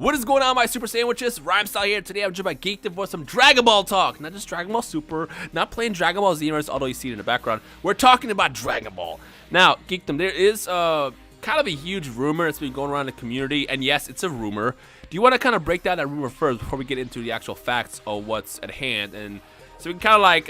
What is going on, my super sandwiches? Rhyme Style here. Today I'm joined by Geekdom for some Dragon Ball talk. Not just Dragon Ball Super, not playing Dragon Ball Xenoverse, although you see it in the background. We're talking about Dragon Ball. Now, Geekdom, there is kind of a huge rumor that's been going around the community, and yes, it's a rumor. Do you want to kind of break down that rumor first before we get into the actual facts of what's at hand? And so we can kind of like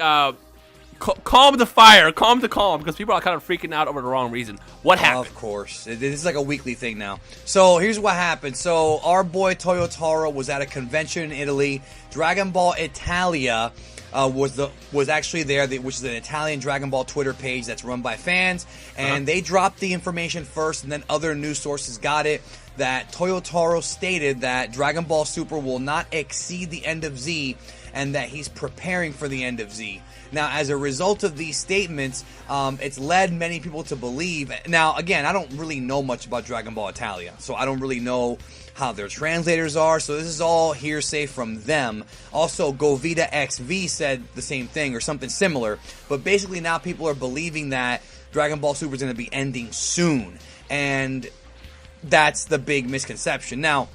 calm the fire, calm the calm, because people are kind of freaking out over the wrong reason. What happened? Of course. This is like a weekly thing now. So here's what happened. So our boy Toyotaro was at a convention in Italy. Dragon Ball Italia was actually there, which is an Italian Dragon Ball Twitter page that's run by fans. And they dropped the information first, and then other news sources got it, that Toyotaro stated that Dragon Ball Super will not exceed the end of Z, and that he's preparing for the end of Z. Now, as a result of these statements, it's led many people to believe... Now, again, I don't really know much about Dragon Ball Italia, so I don't really know how their translators are, so this is all hearsay from them. Also, Govita XV said the same thing, or something similar, but basically now people are believing that Dragon Ball Super is going to be ending soon, and that's the big misconception. Now,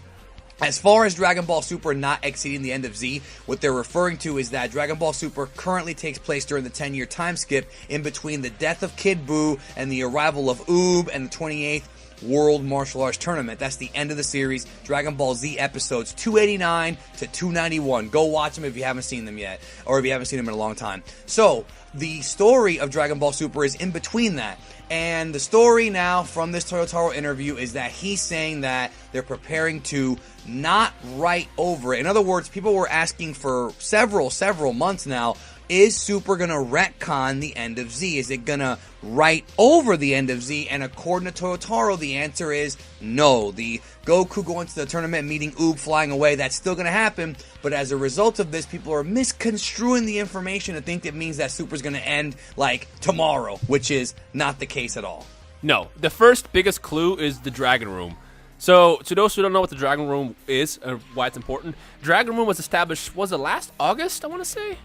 as far as Dragon Ball Super not exceeding the end of Z, what they're referring to is that Dragon Ball Super currently takes place during the 10-year time skip in between the death of Kid Buu and the arrival of Oob and the 28th World Martial Arts Tournament. That's the end of the series. Dragon Ball Z episodes 289 to 291. Go watch them if you haven't seen them yet, or if you haven't seen them in a long time. So, the story of Dragon Ball Super is in between that. And the story now from this Toyotaro interview is that he's saying that they're preparing to not write over it. In other words, people were asking for several months now, is Super going to retcon the end of Z? Is it going to write over the end of Z? And according to Toyotaro, the answer is no. The Goku going to the tournament, meeting Oob, flying away, that's still going to happen. But as a result of this, people are misconstruing the information to think it means that Super's going to end, like, tomorrow, which is not the case at all. No. The first biggest clue is the Dragon Room. So, to those who don't know what the Dragon Room is, or why it's important, Dragon Room was established, was it last August, I want to say?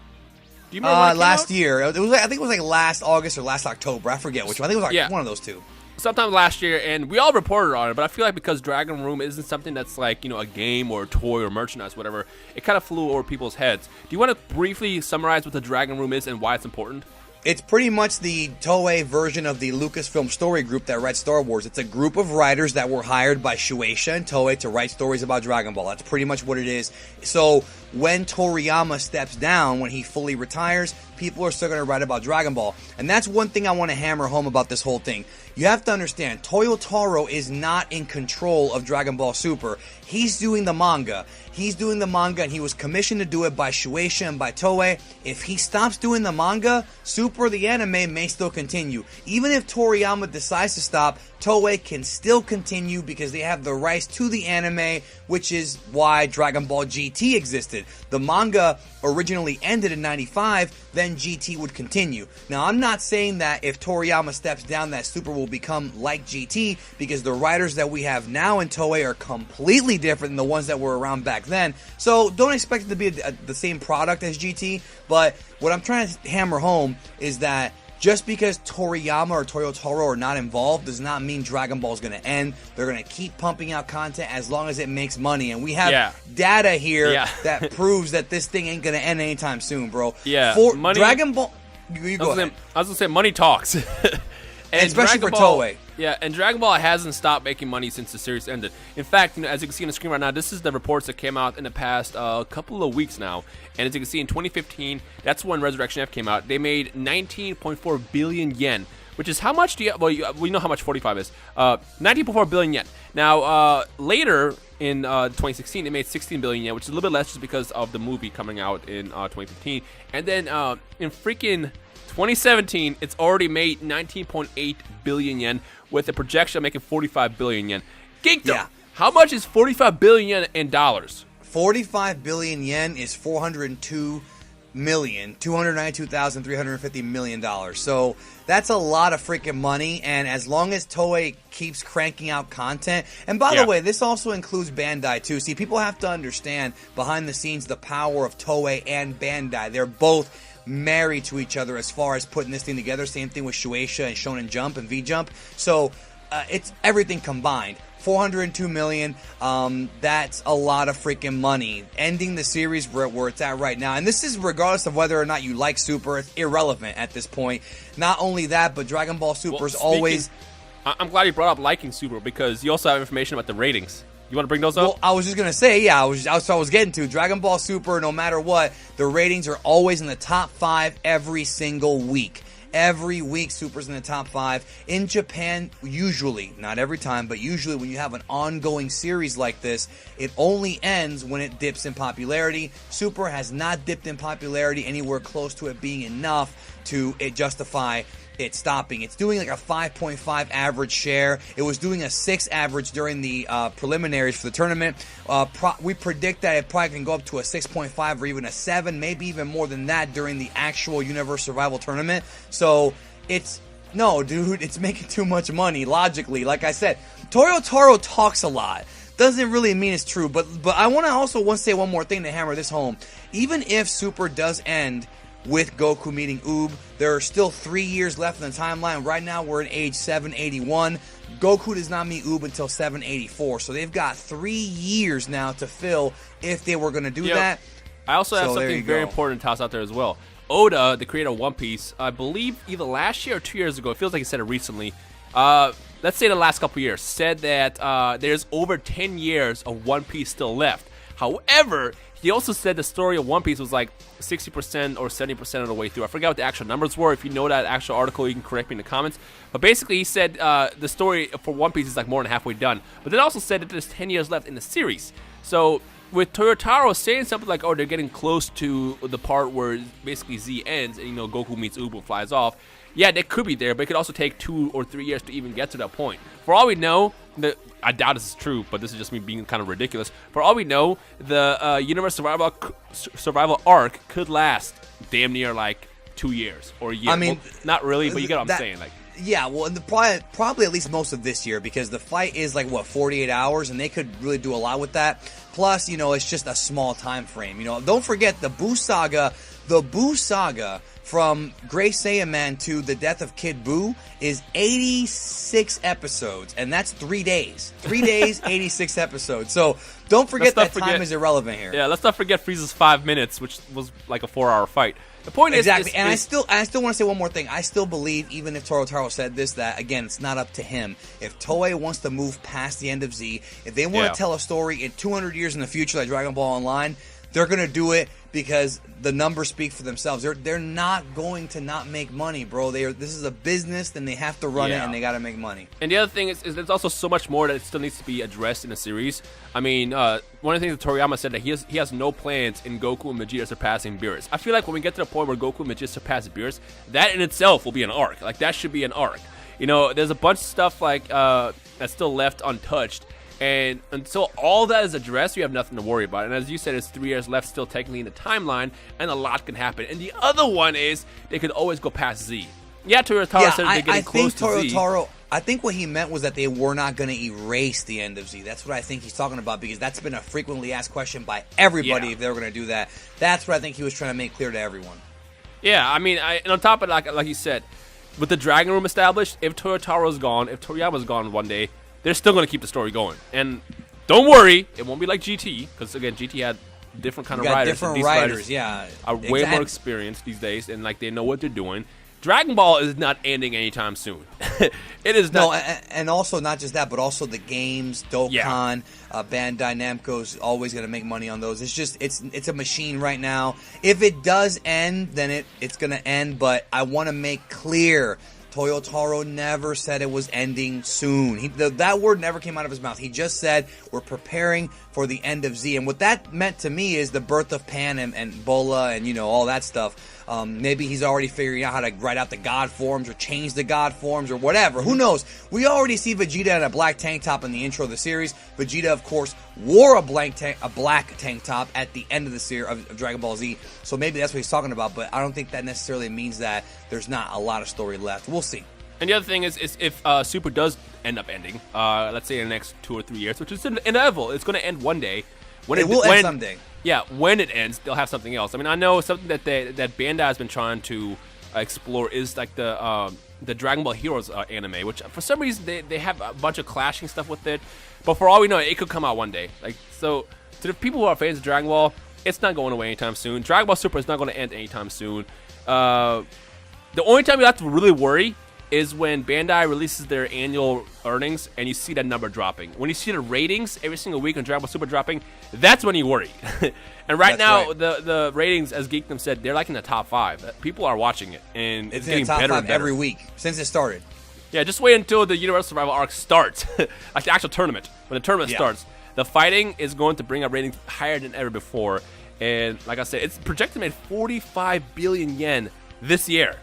Do you remember last year. I think it was like last August or last October. I forget which one. I think it was like one of those two. Sometime last year, and we all reported on it, but I feel like because Dragon Room isn't something that's like, you know, a game or a toy or merchandise, whatever, it kind of flew over people's heads. Do you want to briefly summarize what the Dragon Room is and why it's important? It's pretty much the Toei version of the Lucasfilm Story Group that writes Star Wars. It's a group of writers that were hired by Shueisha and Toei to write stories about Dragon Ball. That's pretty much what it is. So when Toriyama steps down, when he fully retires, people are still going to write about Dragon Ball. And that's one thing I want to hammer home about this whole thing. You have to understand, Toyotaro is not in control of Dragon Ball Super. He's doing the manga. He's doing the manga, and he was commissioned to do it by Shueisha and by Toei. If he stops doing the manga, Super the anime may still continue. Even if Toriyama decides to stop, Toei can still continue because they have the rights to the anime, which is why Dragon Ball GT existed. The manga originally ended in 95, then GT would continue. Now, I'm not saying that if Toriyama steps down that Super will become like GT, because the writers that we have now in Toei are completely different than the ones that were around back then. So don't expect it to be the same product as GT, but what I'm trying to hammer home is that just because Toriyama or Toyotaro are not involved does not mean Dragon Ball is going to end. They're going to keep pumping out content as long as it makes money. And we have data here that proves that this thing ain't going to end anytime soon, bro. Yeah. For money, Dragon Ball... You go ahead. I was going to say, money talks. And especially for Toei. Yeah, and Dragon Ball hasn't stopped making money since the series ended. In fact, you know, as you can see on the screen right now, this is the reports that came out in the past couple of weeks now. And as you can see, in 2015, that's when Resurrection F came out. They made 19.4 billion yen, which is how much do you... Well, we know how much 45 is. 19.4 billion yen. Now, later in 2016, they made 16 billion yen, which is a little bit less just because of the movie coming out in 2015. And then in freaking 2017, it's already made 19.8 billion yen with a projection of making 45 billion yen. Geekdom, how much is 45 billion yen in dollars? 45 billion yen is $292,350 million. So that's a lot of freaking money, and as long as Toei keeps cranking out content, and by the way, this also includes Bandai too. See, people have to understand behind the scenes the power of Toei and Bandai. They're both married to each other as far as putting this thing together. Same thing with Shueisha and Shonen Jump and V-Jump. So it's everything combined. 402 million. That's a lot of freaking money. Ending the series where it's at right now, and this is regardless of whether or not you like Super. It's irrelevant at this point. Not only that, but Dragon Ball Super is always. I'm glad you brought up liking Super because you also have information about the ratings. You want to bring those up? Well, I was just gonna say, yeah, I was getting to Dragon Ball Super. No matter what, the ratings are always in the top 5 every single week. Every week, Super's in the top 5. In Japan, usually, not every time, but usually when you have an ongoing series like this, it only ends when it dips in popularity. Super has not dipped in popularity anywhere close to it being enough to justify it stopping. It's doing like a 5.5 average share. It was doing a 6 average during the preliminaries for the tournament. We predict that it probably can go up to a 6.5 or even a 7, maybe even more than that during the actual Universe Survival Tournament. So no, dude, it's making too much money, logically. Like I said, Toyotaro talks a lot. Doesn't really mean it's true, but I want to also say one more thing to hammer this home. Even if Super does end with Goku meeting Oob, there are still 3 years left in the timeline. Right now, we're in age 781. Goku does not meet Oob until 784, so they've got 3 years now to fill if they were going to do that. I also have something very important to toss out there as well. Oda, the creator of One Piece, I believe either last year or 2 years ago, it feels like he said it recently, let's say the last couple years, said that there's over 10 years of One Piece still left. However, he also said the story of One Piece was like 60% or 70% of the way through. I forgot what the actual numbers were. If you know that actual article, you can correct me in the comments. But basically, he said the story for One Piece is like more than halfway done. But then also said that there's 10 years left in the series. So with Toyotaro saying something like, oh, they're getting close to the part where basically Z ends and, Goku meets Ubu and flies off. Yeah, they could be there, but it could also take 2 or 3 years to even get to that point. For all we know, I doubt this is true, but this is just me being kind of ridiculous. For all we know, the Universe Survival arc could last damn near like 2 years or a year. I mean, well, not really, but you get what I'm saying. Like, yeah, well, probably at least most of this year, because the fight is like 48 hours, and they could really do a lot with that. Plus, it's just a small time frame. Don't forget the Buu saga. The Buu saga from Gray Saiyaman to the death of Kid Buu is 86 episodes, and that's 3 days. 3 days, 86 episodes. So don't forget that time is irrelevant here. Yeah, let's not forget Frieza's 5 minutes, which was like a 4-hour fight. The point exactly. And I still want to say one more thing. I still believe, even if Toyotaro said this, that again, it's not up to him. If Toei wants to move past the end of Z, if they want to tell a story in 200 years in the future like Dragon Ball Online, they're going to do it because the numbers speak for themselves. They're not going to not make money, bro. This is a business, then they have to run it, and they got to make money. And the other thing is there's also so much more that still needs to be addressed in the series. I mean, one of the things that Toriyama said that he has no plans in Goku and Vegeta surpassing Beerus. I feel like when we get to the point where Goku and Vegeta surpass Beerus, that in itself will be an arc. Like, that should be an arc. There's a bunch of stuff like that's still left untouched. And until all that is addressed, you have nothing to worry about. And as you said, it's 3 years left still technically in the timeline, and a lot can happen. And the other one is they could always go past Z. Yeah, Toyotaro said they're getting close to Z. I think what he meant was that they were not going to erase the end of Z. That's what I think he's talking about, because that's been a frequently asked question by everybody if they were going to do that. That's what I think he was trying to make clear to everyone. Yeah, I mean, and on top of it, like you said, with the Dragon Room established, if Toyotaro's gone, if Toriyama's gone one day, they're still going to keep the story going. And don't worry, it won't be like GT, because, again, GT had different kind of riders. Different riders, yeah. Are way more experienced these days, and, like, they know what they're doing. Dragon Ball is not ending anytime soon. It is not. No, and also not just that, but also the games, Dokkan, Bandai Namco's always going to make money on those. It's just, it's a machine right now. If it does end, then it's going to end, but I want to make clear, Toyotaro never said it was ending soon. That word never came out of his mouth. He just said, we're preparing for the end of Z. And what that meant to me is the birth of Pan and Bola and, all that stuff. Maybe he's already figuring out how to write out the God forms or change the God forms or whatever. Who knows? We already see Vegeta in a black tank top in the intro of the series. Vegeta, of course, wore a black tank top at the end of the series of Dragon Ball Z. So maybe that's what he's talking about. But I don't think that necessarily means that there's not a lot of story left. We'll see. And the other thing is if Super does end up ending, let's say in the next 2 or 3 years, which is inevitable, it's going to end one day. It will end someday. Yeah, when it ends, they'll have something else. I mean, I know something that Bandai has been trying to explore is like the the Dragon Ball Heroes anime, which for some reason they have a bunch of clashing stuff with it. But for all we know, it could come out one day. Like, so to the people who are fans of Dragon Ball, it's not going away anytime soon. Dragon Ball Super is not going to end anytime soon. The only time you have to really worry is when Bandai releases their annual earnings and you see that number dropping. When you see the ratings every single week on Dragon Ball Super dropping, that's when you worry. And right now, the ratings, as Geekdom said, they're like in the top 5. People are watching it, and it's getting in the top better 5 and better. every week since it started. Yeah, just wait until the Universal Survival arc starts, like the actual tournament. When the tournament starts, the fighting is going to bring up ratings higher than ever before. And like I said, it's projected to make 45 billion yen this year.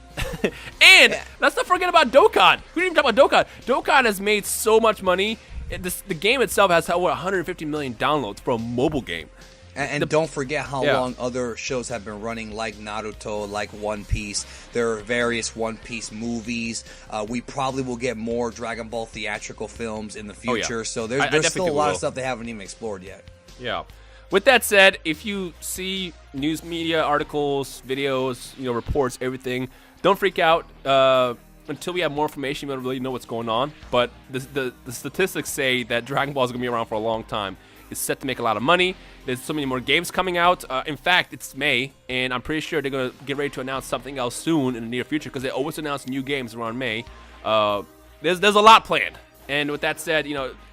And let's not forget about Dokkan. We didn't even talk about Dokkan. Dokkan has made so much money. The game itself has over 150 million downloads for a mobile game. And don't forget how long other shows have been running, like Naruto, like One Piece. There are various One Piece movies. We probably will get more Dragon Ball theatrical films in the future. So there's still a lot of stuff they haven't even explored yet. Yeah. With that said, if you see news media articles, videos, reports, everything, don't freak out. Until we have more information, we don't really know what's going on. But the statistics say that Dragon Ball is going to be around for a long time. It's set to make a lot of money. There's so many more games coming out. In fact, it's May, and I'm pretty sure they're going to get ready to announce something else soon in the near future because they always announce new games around May. There's a lot planned. And with that said,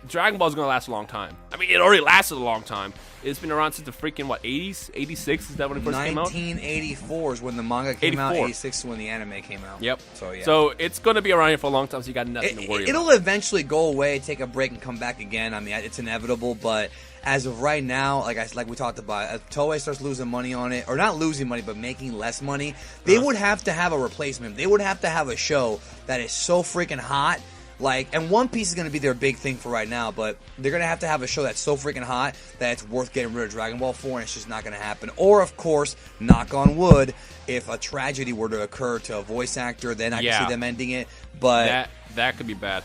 Dragon Ball is going to last a long time. I mean, it already lasted a long time. It's been around since the freaking, 80s? 86? Is that when it first came out? 1984 is when the manga came out. 86 is when the anime came out. Yep. So, yeah. So, it's going to be around here for a long time, so you got nothing to worry about. It'll eventually go away, take a break, and come back again. I mean, it's inevitable, but as of right now, like we talked about, if Toei starts losing money on it, or not losing money, but making less money, they would have to have a replacement. They would have to have a show that is so freaking hot. And One Piece is going to be their big thing for right now, but they're going to have a show that's so freaking hot that it's worth getting rid of Dragon Ball for, and it's just not going to happen. Or, of course, knock on wood, if a tragedy were to occur to a voice actor, then I can see them ending it. But that could be bad.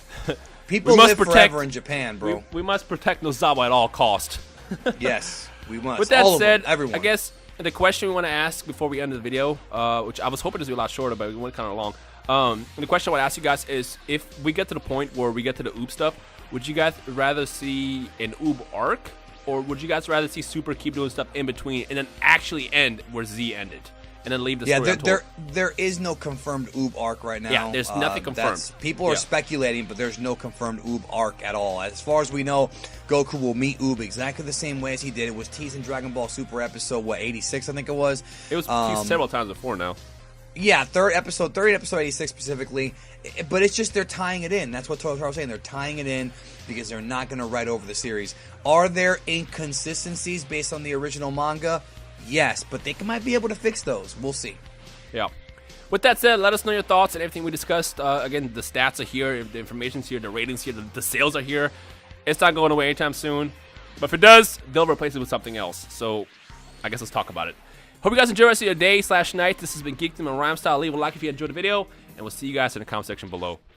People live forever in Japan, bro. We must protect Nozawa at all cost. Yes, we must. With that said, everyone. I guess the question we want to ask before we end the video, which I was hoping this would be a lot shorter, but we went kind of long. The question I want to ask you guys is, if we get to the point where we get to the Oob stuff, would you guys rather see an Oob arc, or would you guys rather see Super keep doing stuff in between and then actually end where Z ended, and then leave the story untold? There is no confirmed Oob arc right now. Yeah, there's nothing confirmed. People are speculating, but there's no confirmed Oob arc at all. As far as we know, Goku will meet Oob exactly the same way as he did. It was teased in Dragon Ball Super episode 86, I think it was. It was teased several times before now. Yeah, third episode 86 specifically. But it's just they're tying it in. That's what Totoro was saying. They're tying it in because they're not going to write over the series. Are there inconsistencies based on the original manga? Yes, but they might be able to fix those. We'll see. Yeah. With that said, let us know your thoughts on everything we discussed. Again, the stats are here, the information's here, the ratings here, the sales are here. It's not going away anytime soon. But if it does, they'll replace it with something else. So I guess let's talk about it. Hope you guys enjoy the rest of your day/night. This has been Geekdom and Rhymestyle. Leave a like if you enjoyed the video, and we'll see you guys in the comment section below.